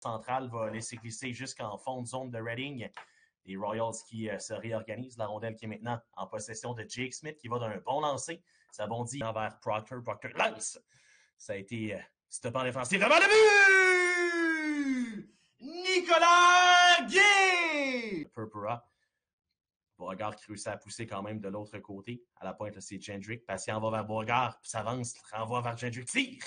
centrale va laisser glisser jusqu'en fond de zone de Reading. Les Royals qui se réorganisent. La rondelle qui est maintenant en possession de Jake Smith qui va d'un bon lancer. Ça bondit envers Proctor. Proctor lance. Ça a été stoppé en défensif. Devant le but! Nicolas Guay! Purpura. Beauregard qui réussit à pousser quand même de l'autre côté. À la pointe, c'est Jendrick. Patient va vers Beauregard, puis s'avance, renvoie vers Jendrick. Tire!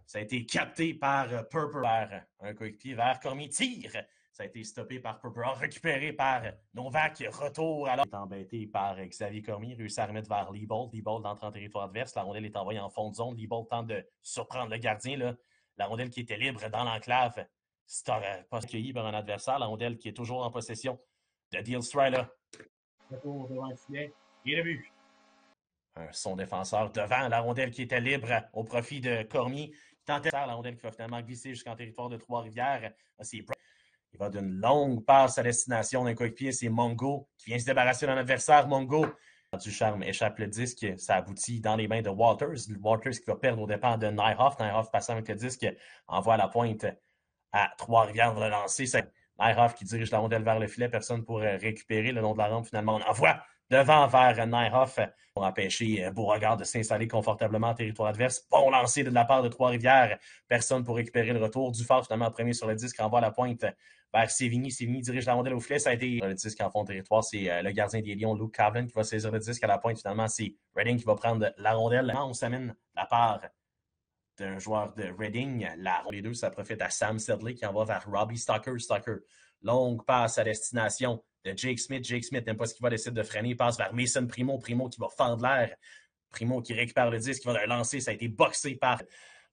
Ça a été capté par Purpura. Vers un coéquipier, vers Cormier. Tire! Ça a été stoppé par Purpura, récupéré par Novak. Retour alors. Il est embêté par Xavier Cormier, réussit à remettre vers Leibold. Leibold entre en territoire adverse. La rondelle est envoyée en fond de zone. Leibold tente de surprendre le gardien. Là. La rondelle qui était libre dans l'enclave. C'est pas accueilli par un adversaire. La rondelle qui est toujours en possession de Deal Strider. Retour devant le filet et le but. Son défenseur devant la rondelle qui était libre au profit de Cormier. Il tentait la rondelle qui va finalement glisser jusqu'en territoire de Trois-Rivières. Il va d'une longue passe à destination d'un coéquipier. C'est Mongo qui vient se débarrasser d'un adversaire. Mongo, Ducharme échappe le disque. Ça aboutit dans les mains de Walters. Walters qui va perdre au départ de Nyhoff. Nyhoff passant avec le disque envoie à la pointe à Trois-Rivières de le lancer. C'est Nyhoff qui dirige la rondelle vers le filet. Personne pour récupérer le long de la rampe. Finalement, on envoie devant vers Nyhoff pour empêcher Beauregard de s'installer confortablement en territoire adverse. Bon lancer de la part de Trois-Rivières. Personne pour récupérer le retour. Dufort finalement premier sur le disque envoie la pointe vers Sévigny. Sévigny dirige la rondelle au filet. Ça a été le disque en fond de territoire. C'est le gardien des Lions, Luke Cavlin, qui va saisir le disque à la pointe. Finalement, c'est Reading qui va prendre la rondelle. On s'amène la part d'un joueur de Reading. Les deux, ça profite à Sam Sedley qui envoie vers Robbie Stocker. Stocker, longue passe à destination de Jake Smith. Jake Smith n'aime pas ce qu'il va, décider de freiner. Il passe vers Mason Primo. Primo qui va fendre l'air. Primo qui récupère le disque, qui va le lancer. Ça a été boxé par...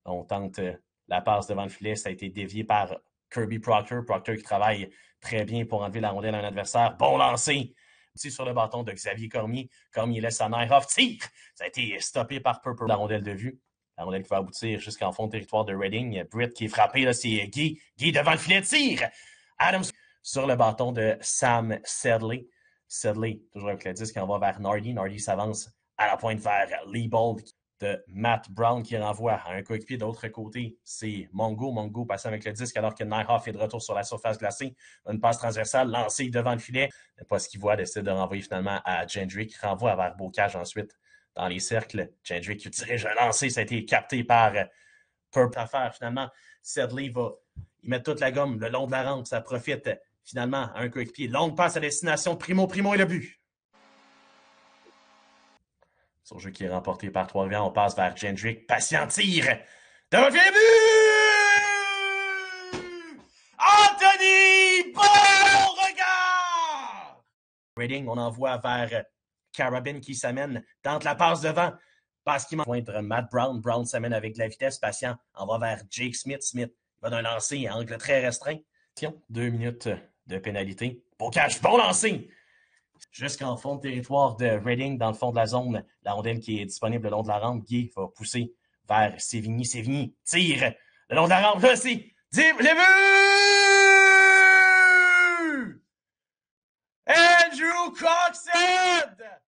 On tente la passe devant le filet. Ça a été dévié par Kirby Proctor. Proctor qui travaille très bien pour enlever la rondelle à un adversaire. Bon lancer! Sur le bâton de Xavier Cormier. Cormier laisse à Nyhoff. Tire! Ça a été stoppé par Purple. La rondelle de vue. La rondelle qui va aboutir jusqu'en fond de territoire de Reading. Britt qui est frappé, là, c'est Guy. Guy devant le filet, tire! Adams sur le bâton de Sam Sedley. Sedley, toujours avec le disque, on va vers Nardi. Nardi s'avance à la pointe vers Leibold de Matt Brown qui renvoie à un coéquipier de l'autre côté. C'est Mongo. Mongo passant avec le disque alors que Nyhoff est de retour sur la surface glacée. Une passe transversale lancée devant le filet. Pas ce qu'il voit, décide de renvoyer finalement à Jendrick. Renvoie vers Bocage ensuite dans les cercles. Jendrick qui dirige un lancer. Ça a été capté par Purple Affaire. Finalement, Sedley va y mettre toute la gomme le long de la rampe. Ça profite finalement à un coéquipier. Longue passe à destination de Primo. Primo et le but. Son jeu qui est remporté par Trois-Rivières. On passe vers Jendrick. Patient tire. Devant le but! Anthony Beauregard! Reading, on envoie vers Carabin qui s'amène. Tente la passe devant. Passe qui pointe Matt Brown. Brown s'amène avec de la vitesse. Patient envoie vers Jake Smith. Smith va d'un lancer à angle très restreint. 2 minutes de pénalité. Bocage, bon lancer! Jusqu'en fond de territoire de Reading, dans le fond de la zone, la rondelle qui est disponible le long de la rampe. Guy va pousser vers Sévigny. Sévigny tire le long de la rampe. Là, c'est le but! Andrew Coxhead!